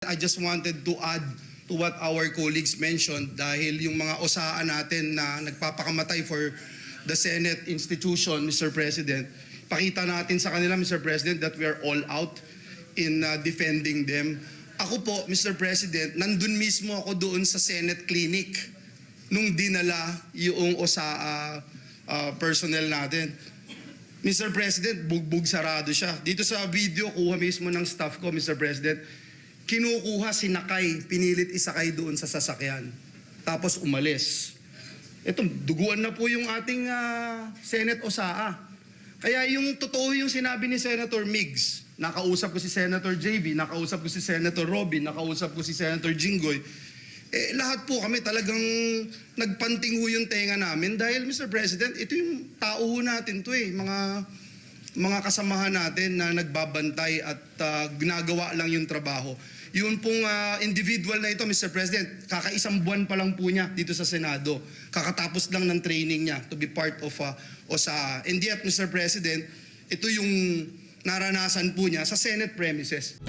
I just wanted to add to what our colleagues mentioned dahil yung mga osaan natin na nagpapakamatay for the Senate institution, Mr. President, pakita natin sa kanila, Mr. President, that we are all out in defending them. Ako po, Mr. President, nandun mismo ako doon sa Senate clinic nung dinala yung OSAA personnel natin. Mr. President, bugbog sarado siya. Dito sa video, kuha mismo ng staff ko, Mr. President, kinukuha, sinakay, pinilit isakay doon sa sasakyan. Tapos umalis. Ito, duguan na po yung ating Senate OSAA. Kaya yung totoo yung sinabi ni Senator Migs, nakausap ko si Senator JB, nakausap ko si Senator Robin, nakausap ko si Senator Jinggoy, lahat po kami talagang nagpanting ho yung tenga namin dahil, Mr. President, ito yung tao natin to mga kasamahan natin na nagbabantay at ginagawa lang yung trabaho. Yun pong individual na ito, Mr. President, kakaisang buwan pa lang po niya dito sa Senado. Kakatapos lang ng training niya to be part of OSAA. And yet, Mr. President, ito yung naranasan po niya sa Senate premises.